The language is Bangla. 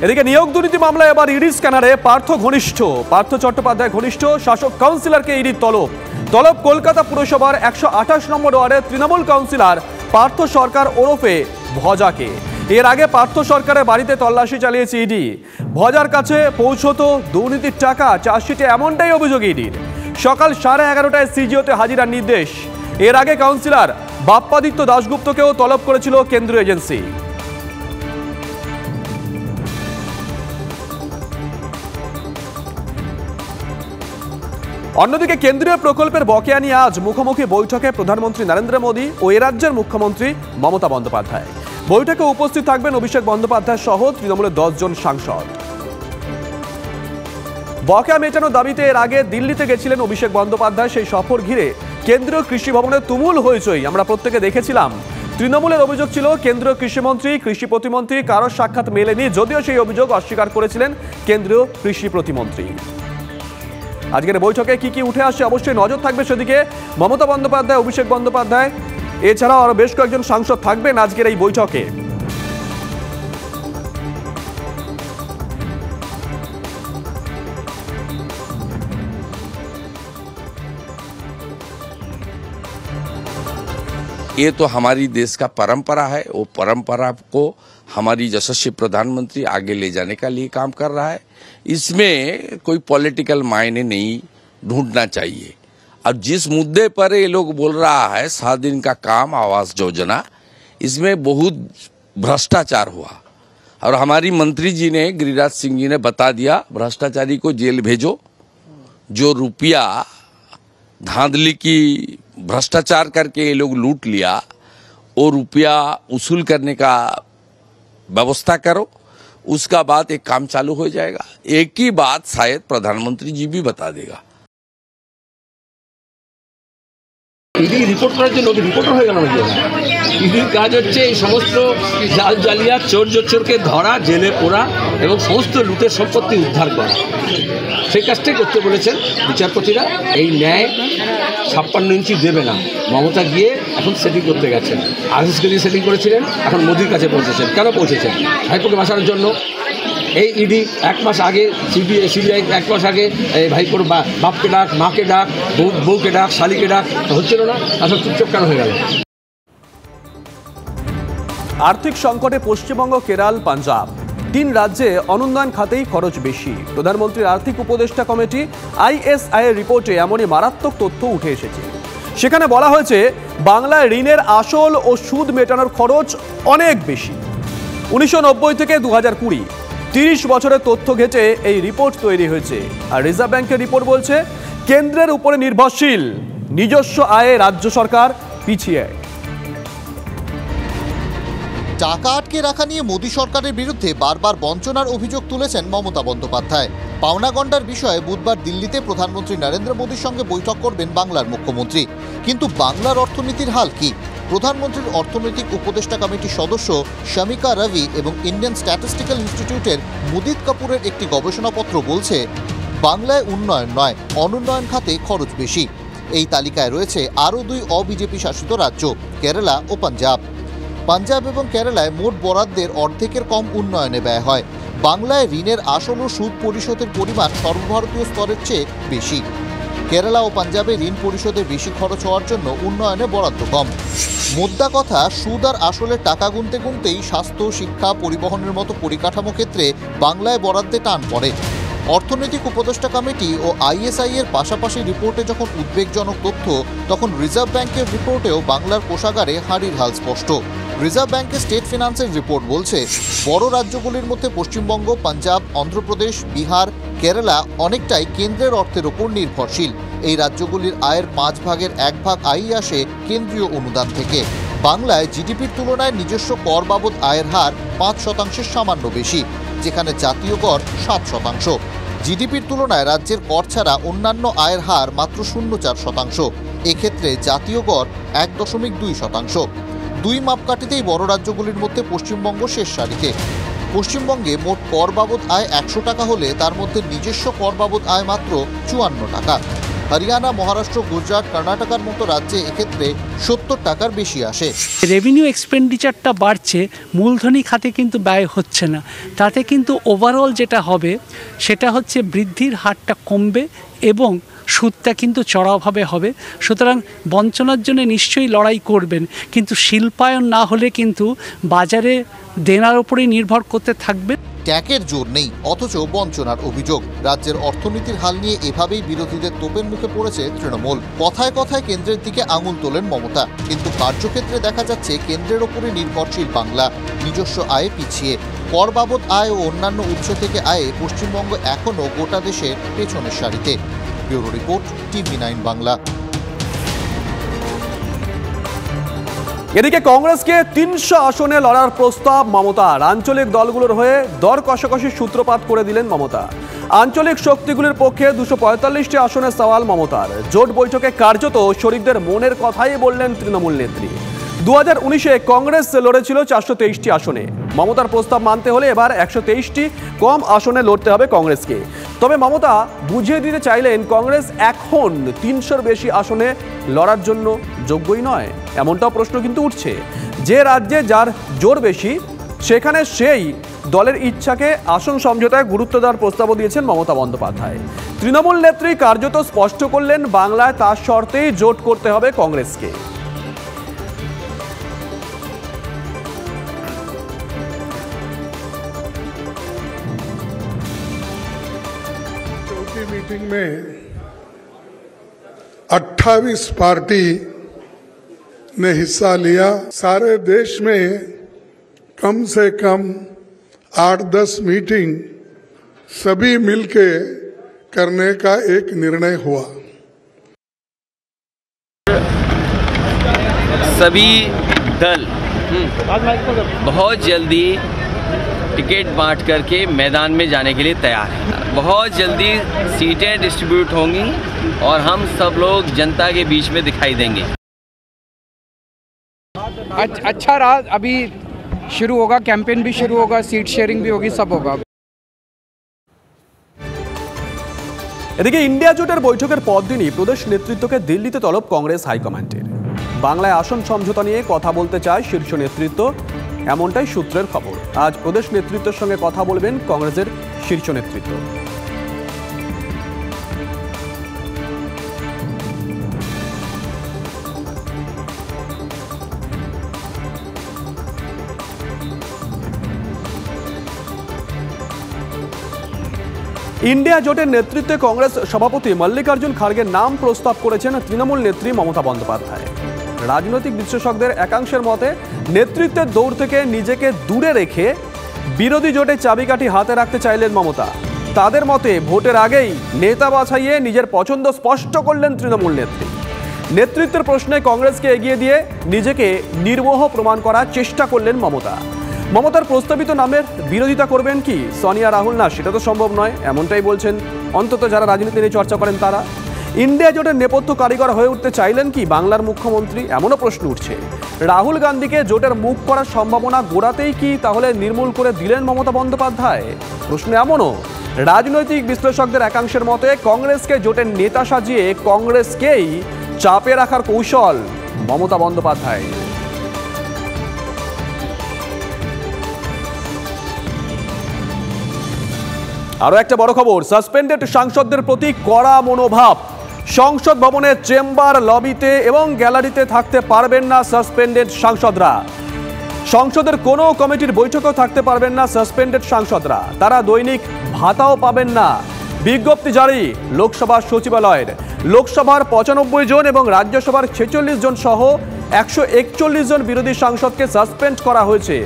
এদিকে নিয়োগ দুর্নীতি মামলায় এবার ইডি স্ক্যানারে পার্থ চট্টোপাধ্যায় ঘনিষ্ঠ শাসক কাউন্সিলরকে ইডির তলব কলকাতা পুরসভার 128 নম্বর ওয়ার্ডের তৃণমূল কাউন্সিলর পার্থ সরকার ওরফে ভজাকে। এর আগে পার্থ সরকারের বাড়িতে তল্লাশি চালিয়েছে ইডি। ভজার কাছে পৌঁছতো দুর্নীতির টাকা, চার্জশিটে এমনটাই অভিযোগ ইডির। সকাল 11:30টায় সিজিওতে হাজিরার নির্দেশ। এর আগে কাউন্সিলর বাপ্পাদিত্য দাশগুপ্তকেও তলব করেছিল কেন্দ্রীয় এজেন্সি। অন্যদিকে কেন্দ্রীয় প্রকল্পের বকেয়া নিয়ে আজ মুখোমুখি বৈঠকে প্রধানমন্ত্রী নরেন্দ্র মোদী ও এ রাজ্যের মুখ্যমন্ত্রী মমতা বন্দ্যোপাধ্যায়। বৈঠকে উপস্থিত থাকবেন অভিষেক বন্দ্যোপাধ্যায় সহ তৃণমূলের 10 জন সাংসদ। বকেয়া মেটানোর দাবিতে এর আগে দিল্লিতে গেছিলেন অভিষেক বন্দ্যোপাধ্যায়। সেই সফর ঘিরে কেন্দ্রীয় কৃষি ভবনে তুমুল হইচই আমরা প্রত্যেকে দেখেছিলাম। তৃণমূলের অভিযোগ ছিল কেন্দ্রীয় কৃষিমন্ত্রী, কৃষি প্রতিমন্ত্রী কারোর সাক্ষাৎ মেলেনি, যদিও সেই অভিযোগ অস্বীকার করেছিলেন কেন্দ্রীয় কৃষি প্রতিমন্ত্রী। আজকের বৈঠকে কি উঠে আসে অবশ্যই নজর থাকবে সেদিকে। মমতা বন্দ্যোপাধ্যায়, অভিষেক বন্দ্যোপাধ্যায় এছাড়াও আরো বেশ কয়েকজন সাংসদ থাকবেন আজকের এই বৈঠকে। ये तो हमारी देश का परंपरा है, वो परंपरा को हमारी यशस्वी प्रधानमंत्री आगे ले जाने का लिए काम कर रहा है। इसमें कोई पॉलिटिकल मायने नहीं ढूंढना चाहिए। अब जिस मुद्दे पर ये लोग बोल रहा है 7 दिन का काम आवास योजना, इसमें बहुत भ्रष्टाचार हुआ और हमारी मंत्री जी ने, गिरिराज सिंह जी ने बता दिया भ्रष्टाचारी को जेल भेजो। जो रुपया धांधली की भ्रष्टाचार करके ये लोग लूट लिया, वो रुपया वसूल करने का व्यवस्था करो, उसका बाद एक काम चालू हो जाएगा। एक ही बात शायद प्रधानमंत्री जी भी बता देगा। ইডি রিপোর্ট করার জন্য রিপোর্টার হয়ে গেল নাকি? ইডির কাজ হচ্ছে এই সমস্ত জাল জালিয়া চোর জোচ্চোরকে ধরা, জেলে পোড়া এবং সমস্ত লুটের সম্পত্তি উদ্ধার করা। সেই কাজটাই করতে বলেছেন বিচারপতিরা। এই ন্যায় 56 ইঞ্চি দেবে না। মমতা গিয়ে এখন সেটিং করতে গেছেন। আরএসকে দিয়ে সেটিং করেছিলেন, এখন মোদির কাছে পৌঁছেছেন। কেন পৌঁছেছেন? হাইকোর্টে বাঁচানোর জন্য। এই ইডি 1 মাস আগে, সিবিআই 1 মাস আগে ভাইপোর বাপকে ডাক, মাকে ডাক, বউকে ডাক, শালিকে ডাক, হচ্ছিল না। আসলে চুপচাপ কেন হয়ে গেল? আর্থিক সংকটে পশ্চিমবঙ্গ, কেরল, পাঞ্জাব 3 রাজ্যে অনুন্নয়ন খাতেই খরচ বেশি। প্রধানমন্ত্রীর আর্থিক উপদেষ্টা কমিটি ISI এর রিপোর্টে এমনই মারাত্মক তথ্য উঠে এসেছে। সেখানে বলা হয়েছে বাংলায় ঋণের আসল ও সুদ মেটানোর খরচ অনেক বেশি। 1990 থেকে 2020 30 বছরের তথ্য ঘেঁটে এই রিপোর্ট তৈরি হয়েছে। আর রিজার্ভ ব্যাংকের রিপোর্ট বলছে কেন্দ্রের উপরে নির্ভরশীল, নিজস্ব আয়ে রাজ্য সরকার পিছিয়ে। টাকা আটকে রাখা নিয়ে মোদী সরকারের বিরুদ্ধে বারবার বঞ্চনার অভিযোগ তুলেছেন মমতা বন্দ্যোপাধ্যায়। পাওনা গন্ডার বিষয়ে বুধবার দিল্লিতে প্রধানমন্ত্রী নরেন্দ্র মোদীর সঙ্গে বৈঠক করবেন বাংলার মুখ্যমন্ত্রী। কিন্তু বাংলার অর্থনীতির হাল কি? প্রধানমন্ত্রীর অর্থনৈতিক উপদেষ্টা কমিটির সদস্য শামিকা রবি এবং ইন্ডিয়ান স্ট্যাটিস্টিক্যাল ইনস্টিটিউটের মুদিত কাপুরের একটি গবেষণাপত্র বলছে বাংলায় উন্নয়ন নয়, অনুন্নয়ন খাতে খরচ বেশি। এই তালিকায় রয়েছে আরও 2 অবিজেপি শাসিত রাজ্য, কেরালা ও পাঞ্জাব। পাঞ্জাব এবং কেরালায় মোট বরাদ্দের অর্ধেকের কম উন্নয়নে ব্যয় হয়। বাংলায় ঋণের আসল ও সুদ পরিশোধের পরিমাণ সর্বভারতীয় স্তরের চেয়ে বেশি। কেরালা ও পাঞ্জাবে ঋণ পরিশোধে বেশি খরচ হওয়ার জন্য উন্নয়নে বরাদ্দ কম। মোদ্দা কথা, সুদ আর আসলে টাকা গুনতে গুনতেই স্বাস্থ্য, শিক্ষা, পরিবহনের মতো পরিকাঠামো ক্ষেত্রে বাংলায় বরাদ্দে টান পড়ে। অর্থনৈতিক উপদেষ্টা কমিটি ও ISI এর পাশাপাশি রিপোর্টে যখন উদ্বেগজনক তথ্য, তখন রিজার্ভ ব্যাংকের রিপোর্টেও বাংলার কোষাগারে হাঁড়ির হাল স্পষ্ট। রিজার্ভ ব্যাংকের স্টেট ফিনান্সের রিপোর্ট বলছে বড় রাজ্যগুলির মধ্যে পশ্চিমবঙ্গ, পাঞ্জাব, অন্ধ্রপ্রদেশ, বিহার, কেরালা অনেকটাই কেন্দ্রের অর্থের উপর নির্ভরশীল। এই রাজ্যগুলির আয়ের 5 ভাগের 1 ভাগ আয়ই আসে কেন্দ্রীয় অনুদান থেকে। বাংলায় জিডিপির তুলনায় নিজস্ব কর বাবদ আয়ের হার 5% সামান্য বেশি, যেখানে জাতীয় গড় 7%। জিডিপির তুলনায় রাজ্যের কর ছাড়া অন্যান্য আয়ের হার মাত্র 0.4%। এক্ষেত্রে জাতীয় গড় 1.2%। 2 মাপকাঠিতেই বড় রাজ্যগুলির মধ্যে পশ্চিমবঙ্গ শেষ সারিতে। পশ্চিমবঙ্গে মোট কর বাবদ আয় 100 টাকা হলে তার মধ্যে নিজস্ব কর বাবদ আয় মাত্র 54 টাকা। হরিয়ানা, মহারাষ্ট্র, গুজরাট, কর্ণাটকার মতো রাজ্যে এক্ষেত্রে 70 টাকার বেশি আসে। রেভিনিউ এক্সপেন্ডিচারটা বাড়ছে, মূলধনী খাতে কিন্তু ব্যয় হচ্ছে না। তাতে কিন্তু ওভারঅল যেটা হবে সেটা হচ্ছে বৃদ্ধির হারটা কমবে এবং সুদটা কিন্তু চড়াভাবে হবে। সুতরাং বঞ্চনার জন্য নিশ্চয়ই লড়াই করবেন, কিন্তু শিল্পায়ন না হলে কিন্তু বাজারে দেনার উপরেই নির্ভর করতে থাকবে। ট্যাকের জোর নেই, অথচ বঞ্চনার অভিযোগ। রাজ্যের অর্থনীতির হাল নিয়ে এভাবেই বিরোধীদের তোপের মুখে পড়েছে তৃণমূল। কথায় কথায় কেন্দ্রের দিকে আঙুল তোলেন মমতা, কিন্তু কার্যক্ষেত্রে দেখা যাচ্ছে কেন্দ্রের ওপরে নির্ভরশীল বাংলা, নিজস্ব আয়ে পিছিয়ে। কর বাবদ আয় ও অন্যান্য উৎস থেকে আয়ে পশ্চিমবঙ্গ এখনও গোটা দেশের পেছনের সারিতে। Bureau report, TV9 Bangla. এদিকে কংগ্রেসকে 300 আসনে লড়ার প্রস্তাব মমতার। আঞ্চলিক দলগুলোর হয়ে দর কষাকষির সূত্রপাত করে দিলেন মমতা। আঞ্চলিক শক্তিগুলির পক্ষে 245টি আসনের সওয়াল মমতার। জোট বৈঠকে কার্যত শরিকদের মনের কথাই বললেন তৃণমূল নেত্রী। 2019-এ কংগ্রেস লড়েছিল 423টি আসনে। মমতার প্রস্তাব মানতে হলে এবার 123টি কম আসনে লড়তে হবে কংগ্রেসকে। তবে মমতা বুঝিয়ে দিতে চাইলেন কংগ্রেস এখন 300-র বেশি আসনে লড়ার জন্য যোগ্যই নয়। এমনটাও প্রশ্ন কিন্তু উঠছে, যে রাজ্যে যার জোর বেশি সেখানে সেই দলের ইচ্ছাকে আসন সমঝোতায় গুরুত্ব দেওয়ার প্রস্তাবও দিয়েছেন মমতা বন্দ্যোপাধ্যায়। তৃণমূল নেত্রী কার্যত স্পষ্ট করলেন বাংলায় তার শর্তেই জোট করতে হবে কংগ্রেসকে। मीटिंग में 28 पार्टी ने हिस्सा लिया। सारे देश में कम से कम 8-10 मीटिंग सभी मिलके करने का एक निर्णय हुआ। सभी दल बहुत जल्दी टिकट बांट करके मैदान में जाने के लिए तैयार है। बहुत जल्दी सीटें डिस्ट्रीब्यूट होंगी और हम सब लोग जनता के बीच में दिखाई देंगे। अच्छा रहा, अभी शुरू होगा, कैंपेन भी शुरू होगा, सीट शेयरिंग भी होगी, सब होगा। এদিকে ইন্ডিয়া জোটের বৈঠকের পরদিনই প্রদেশ নেতৃত্বকে দিল্লিতে তলব কংগ্রেস হাইকমান্ডের। বাংলায় আসন সমঝোতা নিয়ে কথা বলতে চায় শীর্ষ নেতৃত্ব, এমনটাই সূত্রের খবর। আজ প্রদেশ নেতৃত্বের সঙ্গে কথা বলবেন কংগ্রেসের শীর্ষ নেতৃত্ব। ইন্ডিয়া জোটের নেতৃত্বে কংগ্রেস সভাপতি মল্লিকার্জুন খার্গের নাম প্রস্তাব করেছেন তৃণমূল নেত্রী মমতা বন্দ্যোপাধ্যায়। রাজনৈতিক বিশ্লেষকদের একাংশের মতে নেতৃত্বের দৌড় থেকে নিজেকে দূরে রেখে বিরোধী জোটের চাবিকাঠি হাতে রাখতে চাইলেন মমতা। তাদের মতে ভোটের আগেই নেতা বাছাইয়ে নিজের পছন্দ স্পষ্ট করলেন তৃণমূল নেত্রী। নেতৃত্বের প্রশ্নে কংগ্রেসকে এগিয়ে দিয়ে নিজেকে নির্মোহ প্রমাণ করার চেষ্টা করলেন মমতা। মমতার প্রস্তাবিত নামের বিরোধিতা করবেন কি সোনিয়া রাহুল? না, সেটা তো সম্ভব নয়, এমনটাই বলছেন অন্তত যারা রাজনীতি নিয়ে চর্চা করেন তারা। ইন্ডিয়া জোটের নেপথ্য কারিগর হয়ে উঠতে চাইলেন কি বাংলার মুখ্যমন্ত্রী? এমনও প্রশ্ন উঠছে। রাহুল গান্ধীকে জোটের মুখ করার সম্ভাবনা গোড়াতেই কি তাহলে নির্মূল করে দিলেন মমতা বন্দ্যোপাধ্যায়? প্রশ্ন এমনও, রাজনৈতিক বিশ্লেষকদের একাংশের মতে কংগ্রেসকে জোটের নেতা সাজিয়ে কংগ্রেসকেই চাপে রাখার কৌশল মমতা বন্দ্যোপাধ্যায়। আরও একটা বড় খবর, সাসপেন্ডেড সাংসদদের প্রতি কড়া মনোভাব। সংসদ ভবনের চেম্বার, লবিতে এবং গ্যালারিতে থাকতে পারবেন না সাসপেন্ডেড সাংসদরা। সংসদের কোনো কমিটির বৈঠকেও থাকতে পারবেন না সাসপেন্ডেড সাংসদরা। তারা দৈনিক ভাতাও পাবেন না। বিজ্ঞপ্তি জারি লোকসভার সচিবালয়ের। লোকসভার 95 জন এবং রাজ্যসভার 46 জন সহ 141 জন বিরোধী সাংসদকে সাসপেন্ড করা হয়েছে।